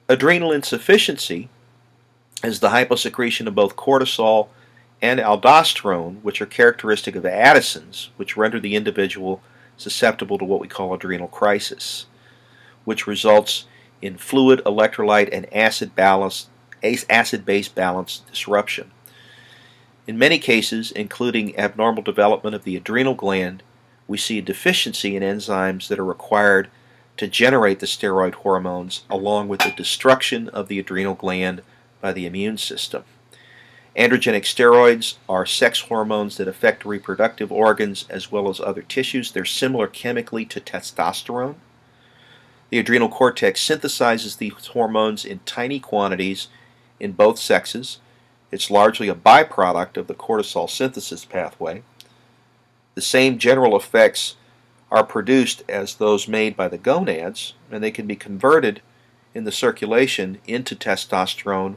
Adrenal insufficiency is the hyposecretion of both cortisol and aldosterone, which are characteristic of Addison's, which render the individual susceptible to what we call adrenal crisis, which results in fluid, electrolyte, and acid-base balance disruption. In many cases, including abnormal development of the adrenal gland, we see a deficiency in enzymes that are required to generate the steroid hormones, along with the destruction of the adrenal gland by the immune system. Androgenic steroids are sex hormones that affect reproductive organs as well as other tissues. They're similar chemically to testosterone. The adrenal cortex synthesizes these hormones in tiny quantities in both sexes. It's largely a byproduct of the cortisol synthesis pathway. The same general effects are produced as those made by the gonads, and they can be converted in the circulation into testosterone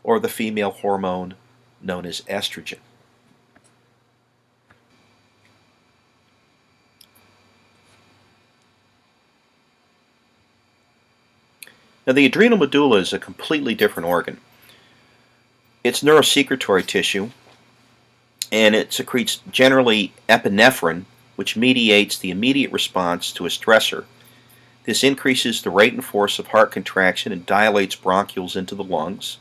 or the female hormone known as estrogen. Now, the adrenal medulla is a completely different organ. It's neurosecretory tissue, and it secretes generally epinephrine, which mediates the immediate response to a stressor. This increases the rate and force of heart contraction and dilates bronchioles into the lungs.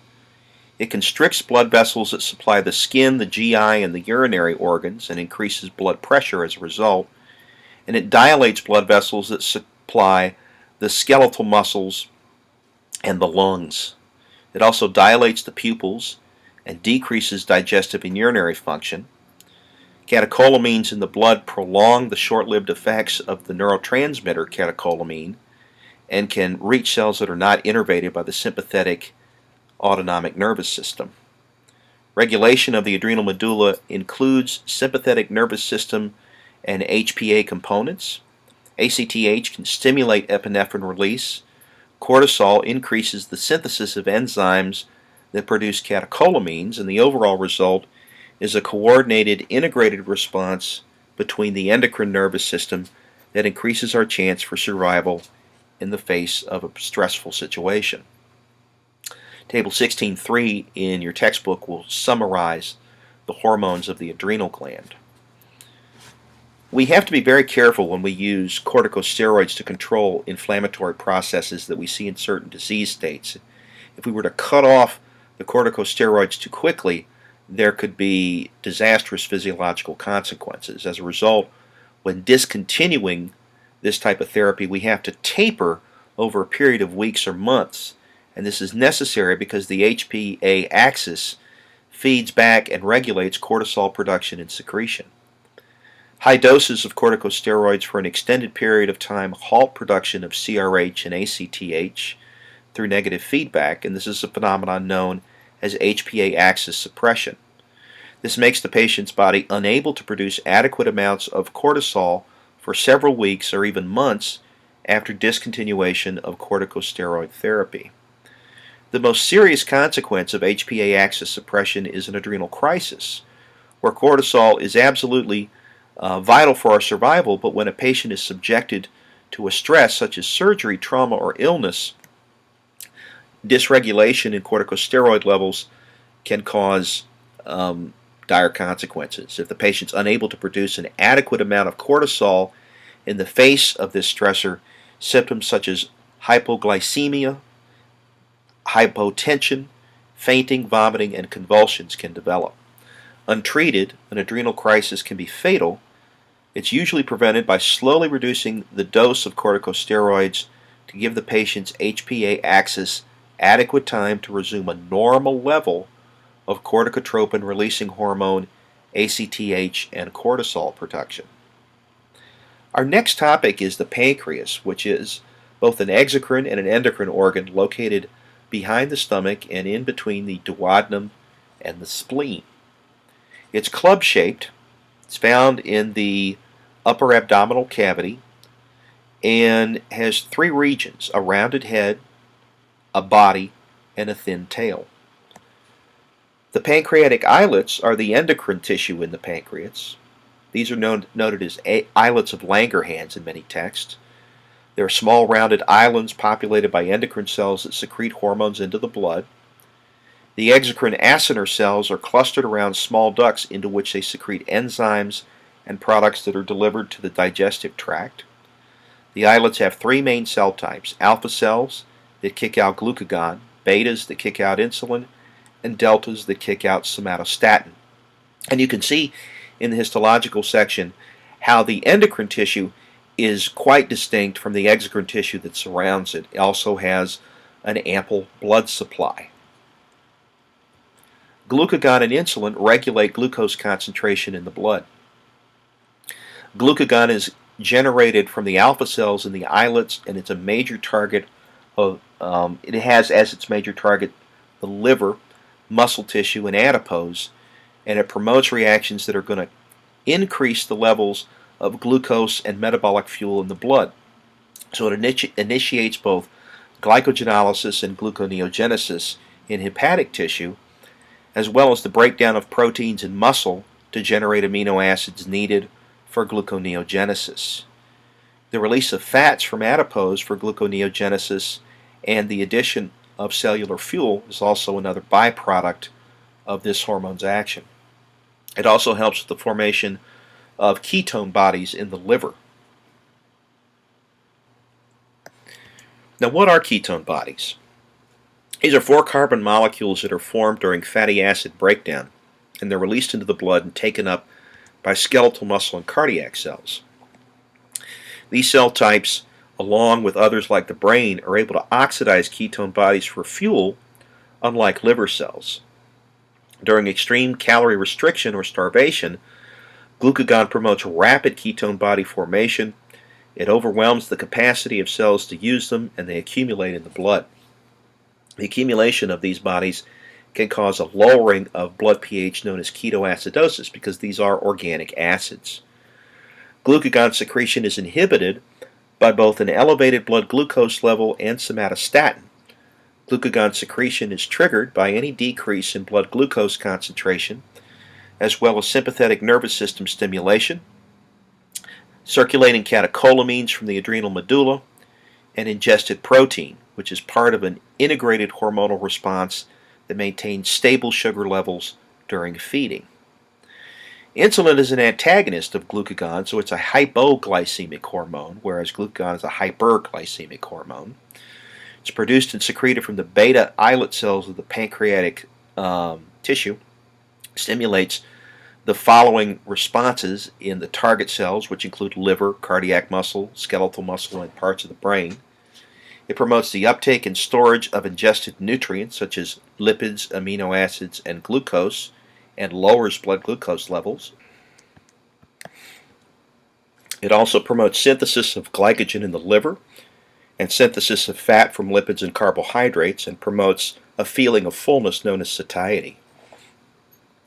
It constricts blood vessels that supply the skin, the GI, and the urinary organs, and increases blood pressure as a result. And it dilates blood vessels that supply the skeletal muscles and the lungs. It also dilates the pupils and decreases digestive and urinary function. Catecholamines in the blood prolong the short-lived effects of the neurotransmitter catecholamine and can reach cells that are not innervated by the sympathetic autonomic nervous system. Regulation of the adrenal medulla includes sympathetic nervous system and HPA components. ACTH can stimulate epinephrine release. Cortisol increases the synthesis of enzymes that produce catecholamines, and the overall result is a coordinated, integrated response between the endocrine nervous system that increases our chance for survival in the face of a stressful situation. Table 16.3 in your textbook will summarize the hormones of the adrenal gland. We have to be very careful when we use corticosteroids to control inflammatory processes that we see in certain disease states. If we were to cut off the corticosteroids too quickly, there could be disastrous physiological consequences. As a result, when discontinuing this type of therapy, we have to taper over a period of weeks or months, and this is necessary because the HPA axis feeds back and regulates cortisol production and secretion. High doses of corticosteroids for an extended period of time halt production of CRH and ACTH through negative feedback, and this is a phenomenon known as HPA axis suppression. This makes the patient's body unable to produce adequate amounts of cortisol for several weeks or even months after discontinuation of corticosteroid therapy. The most serious consequence of HPA axis suppression is an adrenal crisis, where cortisol is absolutely vital for our survival, but when a patient is subjected to a stress such as surgery, trauma, or illness, dysregulation in corticosteroid levels can cause dire consequences. If the patient's unable to produce an adequate amount of cortisol in the face of this stressor, symptoms such as hypoglycemia, hypotension, fainting, vomiting, and convulsions can develop. Untreated, an adrenal crisis can be fatal. It's usually prevented by slowly reducing the dose of corticosteroids to give the patient's HPA axis adequate time to resume a normal level of corticotropin-releasing hormone, ACTH, and cortisol production. Our next topic is the pancreas, which is both an exocrine and an endocrine organ located behind the stomach and in between the duodenum and the spleen. It's club-shaped. It's found in the upper abdominal cavity and has three regions: a rounded head, a body, and a thin tail. The pancreatic islets are the endocrine tissue in the pancreas. These are noted as islets of Langerhans in many texts. There are small rounded islands populated by endocrine cells that secrete hormones into the blood. The exocrine acinar cells are clustered around small ducts into which they secrete enzymes and products that are delivered to the digestive tract. The islets have three main cell types: alpha cells that kick out glucagon, betas that kick out insulin, and deltas that kick out somatostatin. And you can see in the histological section how the endocrine tissue is quite distinct from the exocrine tissue that surrounds it. It also has an ample blood supply. Glucagon and insulin regulate glucose concentration in the blood. Glucagon is generated from the alpha cells in the islets, and it's a major target of. It has as its major target the liver, muscle tissue, and adipose, and it promotes reactions that are going to increase the levels of glucose and metabolic fuel in the blood. So it initiates both glycogenolysis and gluconeogenesis in hepatic tissue, as well as the breakdown of proteins in muscle to generate amino acids needed for gluconeogenesis. The release of fats from adipose for gluconeogenesis and the addition of cellular fuel is also another byproduct of this hormone's action. It also helps with the formation of ketone bodies in the liver. Now, what are ketone bodies? These are 4 carbon molecules that are formed during fatty acid breakdown, and they're released into the blood and taken up by skeletal muscle and cardiac cells. These cell types, along with others like the brain, are able to oxidize ketone bodies for fuel, unlike liver cells. During extreme calorie restriction or starvation, glucagon promotes rapid ketone body formation. It overwhelms the capacity of cells to use them, and they accumulate in the blood. The accumulation of these bodies can cause a lowering of blood pH known as ketoacidosis because these are organic acids. Glucagon secretion is inhibited by both an elevated blood glucose level and somatostatin. Glucagon secretion is triggered by any decrease in blood glucose concentration, as well as sympathetic nervous system stimulation, circulating catecholamines from the adrenal medulla, and ingested protein, which is part of an integrated hormonal response that maintains stable sugar levels during feeding. Insulin is an antagonist of glucagon, so it's a hypoglycemic hormone, whereas glucagon is a hyperglycemic hormone. It's produced and secreted from the beta islet cells of the pancreatic tissue. Stimulates the following responses in the target cells, which include liver, cardiac muscle, skeletal muscle, and parts of the brain. It promotes the uptake and storage of ingested nutrients such as lipids, amino acids, and glucose, and lowers blood glucose levels. It also promotes synthesis of glycogen in the liver and synthesis of fat from lipids and carbohydrates, and promotes a feeling of fullness known as satiety.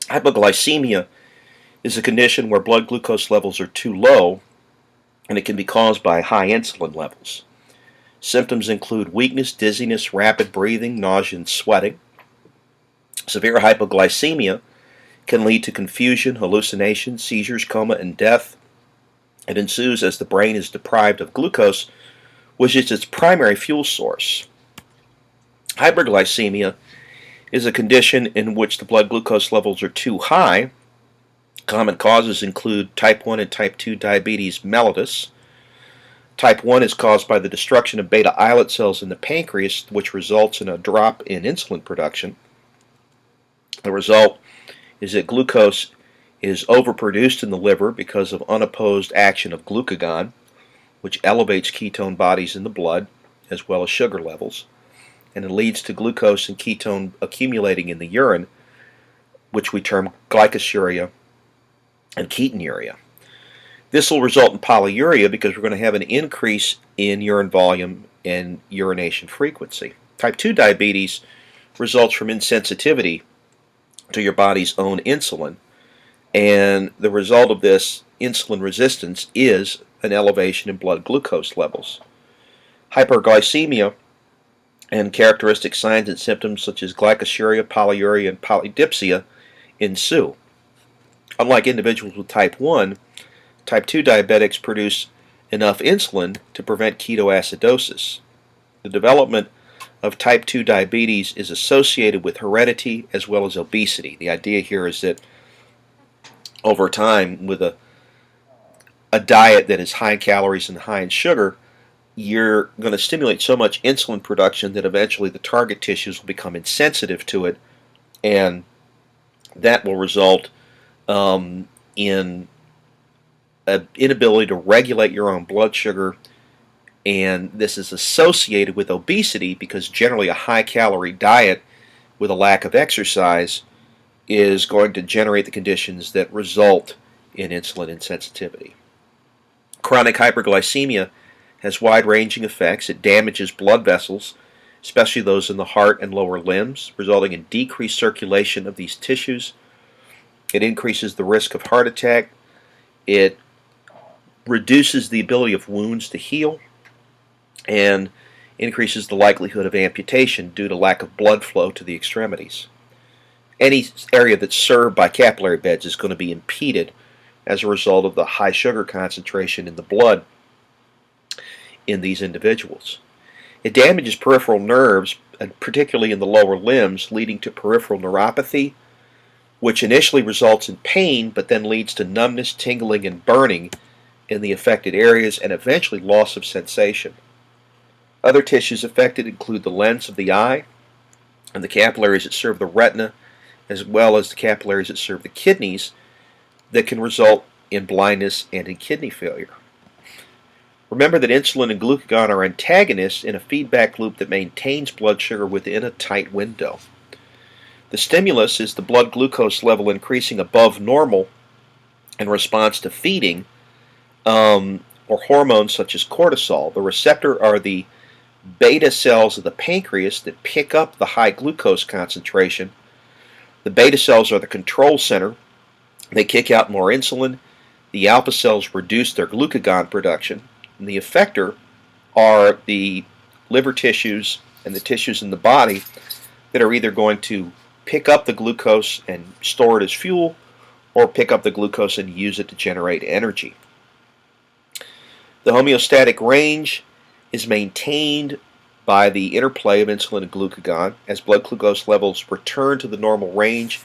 Hypoglycemia is a condition where blood glucose levels are too low, and it can be caused by high insulin levels. Symptoms include weakness, dizziness, rapid breathing, nausea, and sweating. Severe hypoglycemia can lead to confusion, hallucinations, seizures, coma, and death. It ensues as the brain is deprived of glucose, which is its primary fuel source. Hyperglycemia is a condition in which the blood glucose levels are too high. Common causes include type 1 and type 2 diabetes mellitus. Type 1 is caused by the destruction of beta islet cells in the pancreas, which results in a drop in insulin production. The result is that glucose is overproduced in the liver because of unopposed action of glucagon, which elevates ketone bodies in the blood, as well as sugar levels, and it leads to glucose and ketone accumulating in the urine, which we term glycosuria and ketonuria. This will result in polyuria because we're going to have an increase in urine volume and urination frequency. Type 2 diabetes results from insensitivity to your body's own insulin, and the result of this insulin resistance is an elevation in blood glucose levels. Hyperglycemia and characteristic signs and symptoms such as glycosuria, polyuria, and polydipsia ensue. Unlike individuals with type 1, type 2 diabetics produce enough insulin to prevent ketoacidosis. The development of type 2 diabetes is associated with heredity as well as obesity. The idea here is that over time, with a diet that is high in calories and high in sugar, you're going to stimulate so much insulin production that eventually the target tissues will become insensitive to it, and that will result in an inability to regulate your own blood sugar. And this is associated with obesity because generally a high-calorie diet with a lack of exercise is going to generate the conditions that result in insulin insensitivity. Chronic hyperglycemia has wide-ranging effects. It damages blood vessels, especially those in the heart and lower limbs, resulting in decreased circulation of these tissues. It increases the risk of heart attack. It reduces the ability of wounds to heal and increases the likelihood of amputation due to lack of blood flow to the extremities. Any area that's served by capillary beds is going to be impeded as a result of the high sugar concentration in the blood in these individuals. It damages peripheral nerves, particularly in the lower limbs, leading to peripheral neuropathy, which initially results in pain but then leads to numbness, tingling, and burning in the affected areas and eventually loss of sensation. Other tissues affected include the lens of the eye and the capillaries that serve the retina, as well as the capillaries that serve the kidneys, that can result in blindness and in kidney failure. Remember that insulin and glucagon are antagonists in a feedback loop that maintains blood sugar within a tight window. The stimulus is the blood glucose level increasing above normal in response to feeding or hormones such as cortisol. The receptor are the beta cells of the pancreas that pick up the high glucose concentration. The beta cells are the control center. They kick out more insulin. The alpha cells reduce their glucagon production. And the effector are the liver tissues and the tissues in the body that are either going to pick up the glucose and store it as fuel, or pick up the glucose and use it to generate energy. The homeostatic range is maintained by the interplay of insulin and glucagon. As blood glucose levels return to the normal range,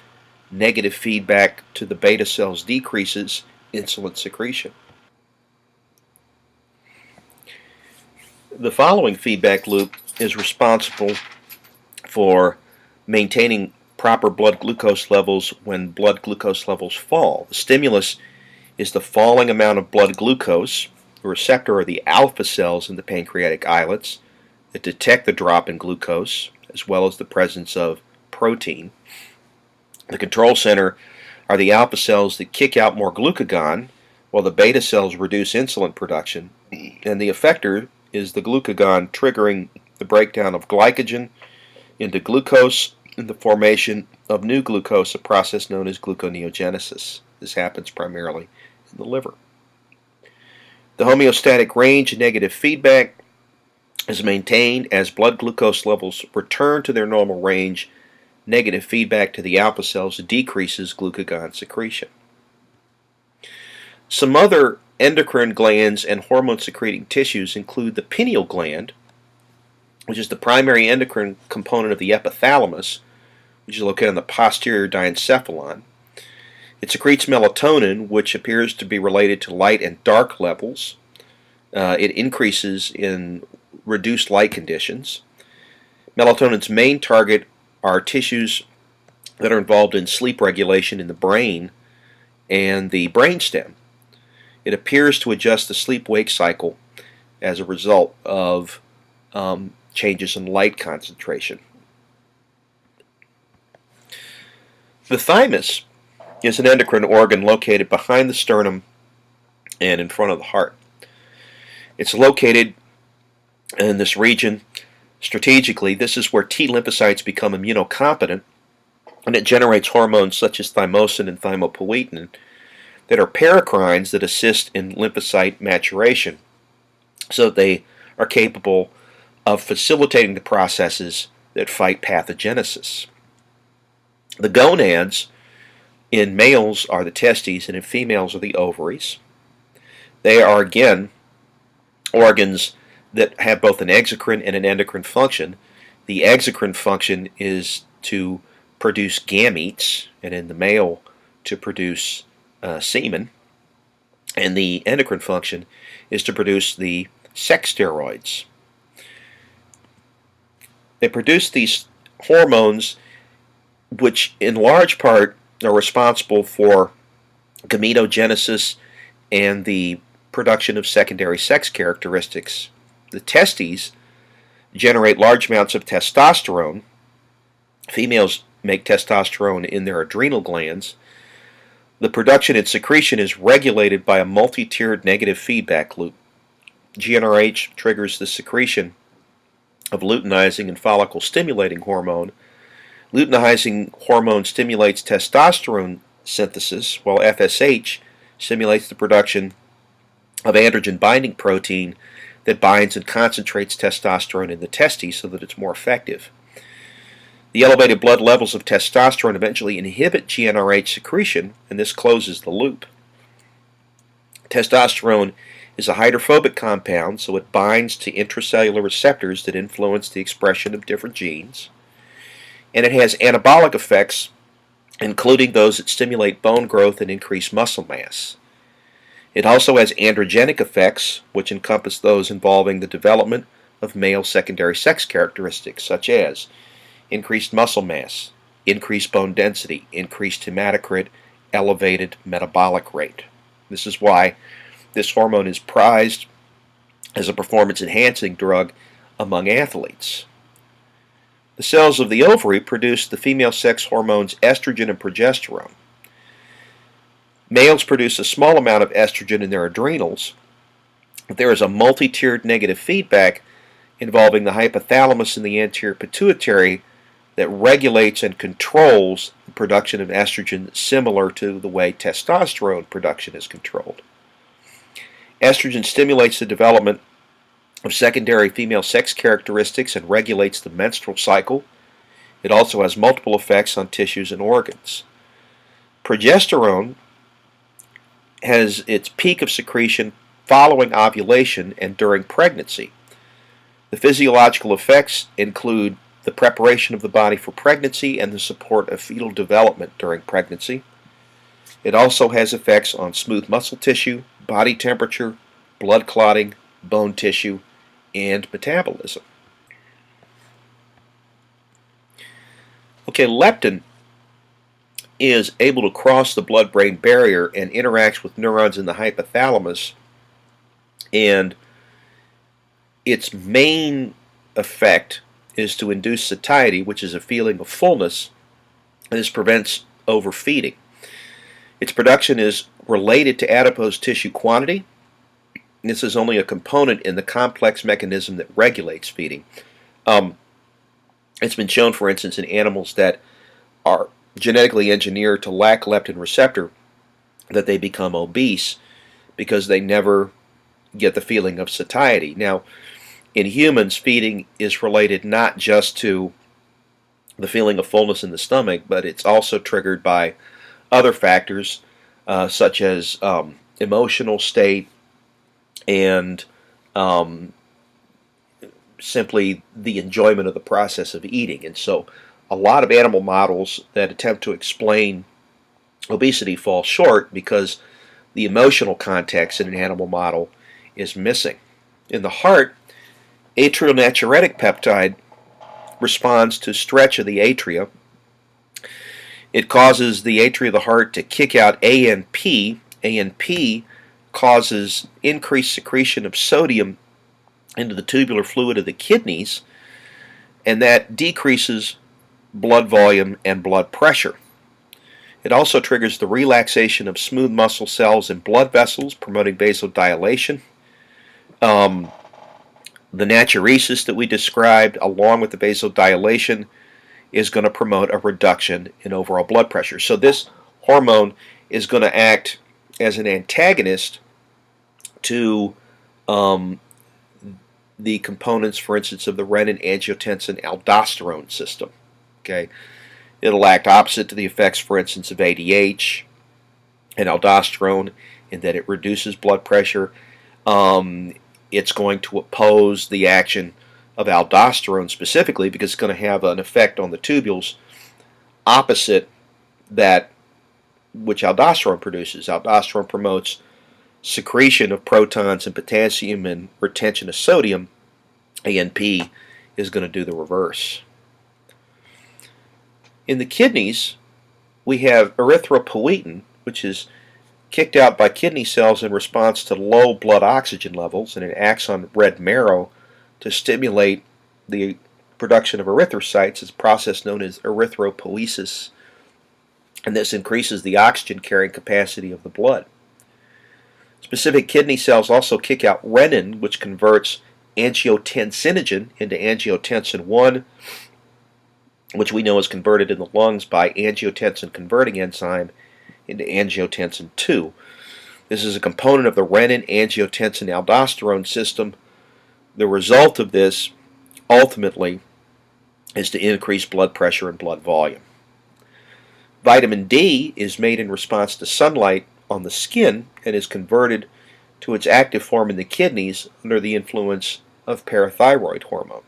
negative feedback to the beta cells decreases insulin secretion. The following feedback loop is responsible for maintaining proper blood glucose levels when blood glucose levels fall. The stimulus is the falling amount of blood glucose. The receptor are the alpha cells in the pancreatic islets that detect the drop in glucose, as well as the presence of protein. The control center are the alpha cells that kick out more glucagon, while the beta cells reduce insulin production. And the effector is the glucagon, triggering the breakdown of glycogen into glucose and the formation of new glucose, a process known as gluconeogenesis. This happens primarily in the liver. The homeostatic range and negative feedback is maintained as blood glucose levels return to their normal range. Negative feedback to the alpha cells decreases glucagon secretion. Some other endocrine glands and hormone-secreting tissues include the pineal gland, which is the primary endocrine component of the epithalamus, which is located on the posterior diencephalon. It secretes melatonin, which appears to be related to light and dark levels. It increases in reduced light conditions. Melatonin's main target are tissues that are involved in sleep regulation in the brain and the brainstem. It appears to adjust the sleep-wake cycle as a result of changes in light concentration. The thymus is an endocrine organ located behind the sternum and in front of the heart. It's located in this region strategically. This is where T lymphocytes become immunocompetent, and it generates hormones such as thymosin and thymopoietin that are paracrines that assist in lymphocyte maturation, so that they are capable of facilitating the processes that fight pathogenesis. The gonads in males are the testes, and in females are the ovaries. They are again organs that have both an exocrine and an endocrine function. The exocrine function is to produce gametes, and in the male to produce semen, and the endocrine function is to produce the sex steroids. They produce these hormones which in large part are responsible for gametogenesis and the production of secondary sex characteristics. The testes generate large amounts of testosterone. Females make testosterone in their adrenal glands. The production and secretion is regulated by a multi-tiered negative feedback loop. GnRH triggers the secretion of luteinizing and follicle-stimulating hormone. Luteinizing hormone stimulates testosterone synthesis, while FSH stimulates the production of androgen-binding protein that binds and concentrates testosterone in the testes so that it's more effective. The elevated blood levels of testosterone eventually inhibit GnRH secretion, and this closes the loop. Testosterone is a hydrophobic compound, so it binds to intracellular receptors that influence the expression of different genes. And it has anabolic effects, including those that stimulate bone growth and increase muscle mass. It also has androgenic effects, which encompass those involving the development of male secondary sex characteristics, such as increased muscle mass, increased bone density, increased hematocrit, elevated metabolic rate. This is why this hormone is prized as a performance-enhancing drug among athletes. The cells of the ovary produce the female sex hormones estrogen and progesterone. Males produce a small amount of estrogen in their adrenals, but there is a multi-tiered negative feedback involving the hypothalamus and the anterior pituitary that regulates and controls the production of estrogen, similar to the way testosterone production is controlled. Estrogen stimulates the development of secondary female sex characteristics and regulates the menstrual cycle. It also has multiple effects on tissues and organs. Progesterone has its peak of secretion following ovulation and during pregnancy. The physiological effects include the preparation of the body for pregnancy and the support of fetal development during pregnancy. It also has effects on smooth muscle tissue, body temperature, blood clotting, bone tissue, and metabolism. Okay, leptin is able to cross the blood-brain barrier and interacts with neurons in the hypothalamus, and its main effect is to induce satiety, which is a feeling of fullness, and this prevents overfeeding. Its production is related to adipose tissue quantity. This is only a component in the complex mechanism that regulates feeding. It's been shown, for instance, in animals that are genetically engineered to lack leptin receptor, that they become obese because they never get the feeling of satiety. Now, in humans, feeding is related not just to the feeling of fullness in the stomach, but it's also triggered by other factors such as emotional state and simply the enjoyment of the process of eating. And so a lot of animal models that attempt to explain obesity fall short because the emotional context in an animal model is missing. In the heart, atrial natriuretic peptide responds to stretch of the atria. It causes the atria of the heart to kick out ANP. ANP causes increased secretion of sodium into the tubular fluid of the kidneys, and that decreases blood volume and blood pressure. It also triggers the relaxation of smooth muscle cells and blood vessels, promoting vasodilation. The natriuresis that we described, along with the vasodilation, is going to promote a reduction in overall blood pressure. So this hormone is going to act as an antagonist to the components, for instance, of the renin-angiotensin-aldosterone system. Okay, it'll act opposite to the effects, for instance, of ADH and aldosterone, in that it reduces blood pressure. it's going to oppose the action of aldosterone specifically, because it's going to have an effect on the tubules opposite that which aldosterone produces. Aldosterone promotes secretion of protons and potassium and retention of sodium. ANP is going to do the reverse. In the kidneys, we have erythropoietin, which is kicked out by kidney cells in response to low blood oxygen levels, and it acts on red marrow to stimulate the production of erythrocytes. It's a process known as erythropoiesis, and this increases the oxygen carrying capacity of the blood. Specific kidney cells also kick out renin, which converts angiotensinogen into angiotensin 1, which we know is converted in the lungs by angiotensin converting enzyme into angiotensin 2. This is a component of the renin-angiotensin-aldosterone system. The result of this, ultimately, is to increase blood pressure and blood volume. Vitamin D is made in response to sunlight on the skin and is converted to its active form in the kidneys under the influence of parathyroid hormone.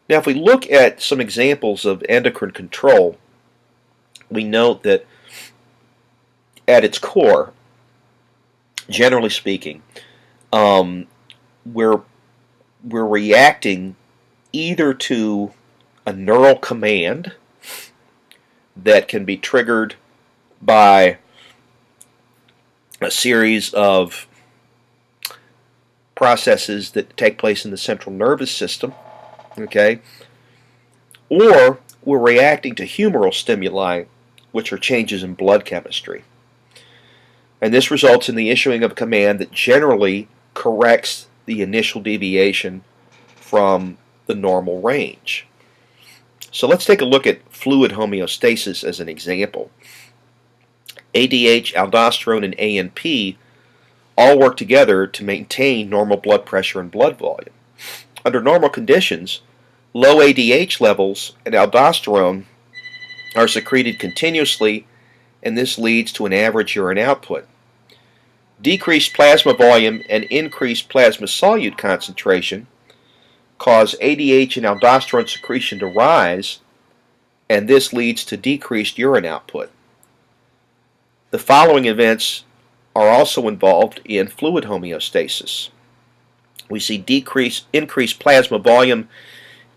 Now, if we look at some examples of endocrine control, we note that at its core, generally speaking, we're reacting either to a neural command that can be triggered by a series of processes that take place in the central nervous system, okay? Or we're reacting to humoral stimuli, which are changes in blood chemistry. And this results in the issuing of a command that generally corrects the initial deviation from the normal range. So let's take a look at fluid homeostasis as an example. ADH, aldosterone, and ANP all work together to maintain normal blood pressure and blood volume. Under normal conditions, low ADH levels and aldosterone are secreted continuously, and this leads to an average urine output. Decreased plasma volume and increased plasma solute concentration cause ADH and aldosterone secretion to rise, and this leads to decreased urine output. The following events are also involved in fluid homeostasis. We see increased plasma volume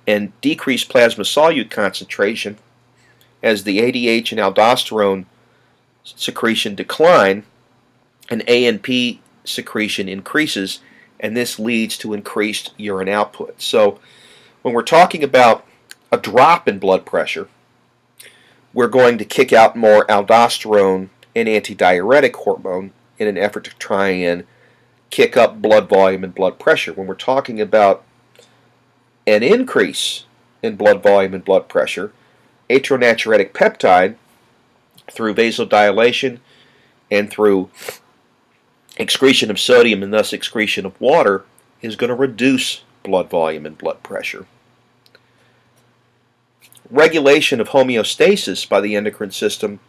and decreased plasma solute concentration as the ADH and aldosterone secretion decline, and ANP secretion increases, and this leads to increased urine output. So when we're talking about a drop in blood pressure, we're going to kick out more aldosterone and antidiuretic hormone in an effort to try and kick up blood volume and blood pressure. When we're talking about an increase in blood volume and blood pressure, atrionatriuretic peptide, through vasodilation and through excretion of sodium and thus excretion of water, is going to reduce blood volume and blood pressure. Regulation of homeostasis by the endocrine system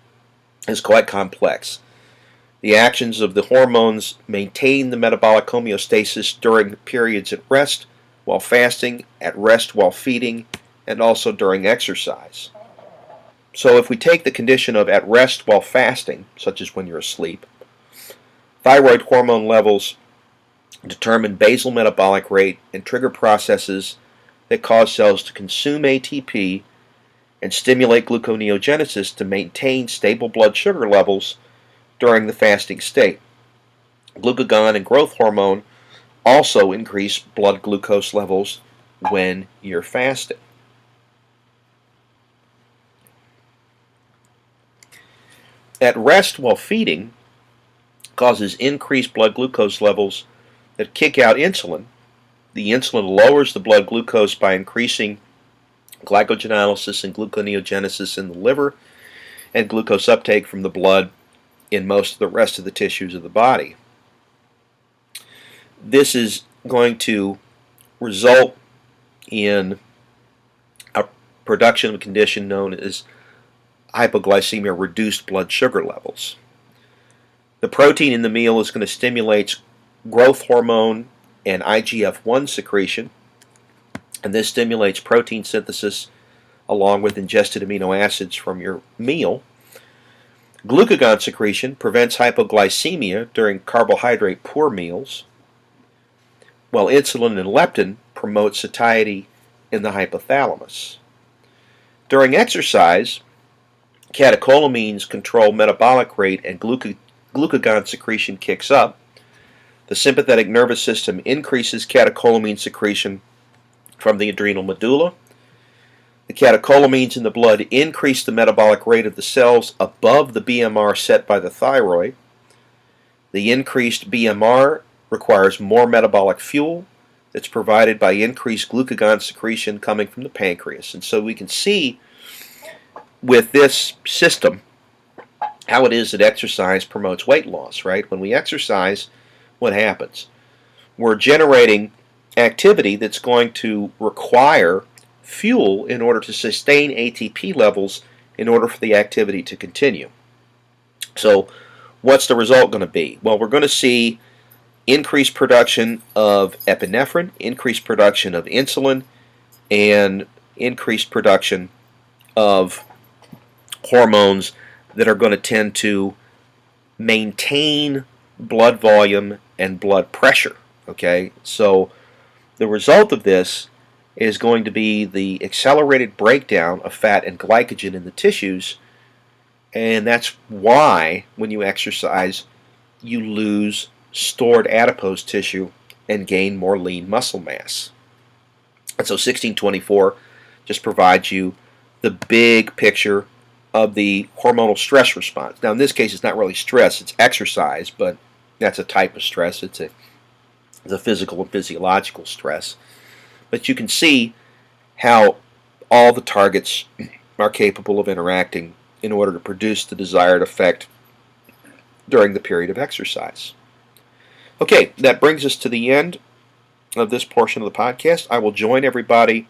is quite complex. The actions of the hormones maintain the metabolic homeostasis during periods at rest, while fasting, at rest while feeding, and also during exercise. So if we take the condition of at rest while fasting, such as when you're asleep, thyroid hormone levels determine basal metabolic rate and trigger processes that cause cells to consume ATP and stimulate gluconeogenesis to maintain stable blood sugar levels during the fasting state. Glucagon and growth hormone also increase blood glucose levels when you're fasting. At rest while feeding causes increased blood glucose levels that kick out insulin. The insulin lowers the blood glucose by increasing glycogenolysis and gluconeogenesis in the liver and glucose uptake from the blood in most of the rest of the tissues of the body. This is going to result in a production of a condition known as hypoglycemia, reduced blood sugar levels. The protein in the meal is going to stimulate growth hormone and IGF-1 secretion, and this stimulates protein synthesis along with ingested amino acids from your meal. Glucagon secretion prevents hypoglycemia during carbohydrate-poor meals, while insulin and leptin promote satiety in the hypothalamus. During exercise, catecholamines control metabolic rate and glucagon secretion kicks up. The sympathetic nervous system increases catecholamine secretion from the adrenal medulla. The catecholamines in the blood increase the metabolic rate of the cells above the BMR set by the thyroid. The increased BMR requires more metabolic fuel that's provided by increased glucagon secretion coming from the pancreas. And so we can see with this system how it is that exercise promotes weight loss, right? When we exercise, what happens? We're generating activity that's going to require fuel in order to sustain ATP levels in order for the activity to continue. So what's the result going to be? Well, we're going to see increased production of epinephrine, increased production of insulin, and increased production of hormones that are going to tend to maintain blood volume and blood pressure. Okay, so the result of this is going to be the accelerated breakdown of fat and glycogen in the tissues, and that's why when you exercise you lose stored adipose tissue and gain more lean muscle mass. And so 1624 just provides you the big picture of the hormonal stress response. Now in this case it's not really stress, it's exercise, but that's a type of stress. It's a physical and physiological stress. But you can see how all the targets are capable of interacting in order to produce the desired effect during the period of exercise. Okay, that brings us to the end of this portion of the podcast. I will join everybody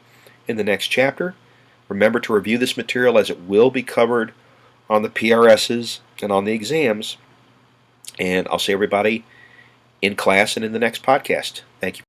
in the next chapter. Remember to review this material as it will be covered on the PRSs and on the exams. And I'll see everybody in class and in the next podcast. Thank you.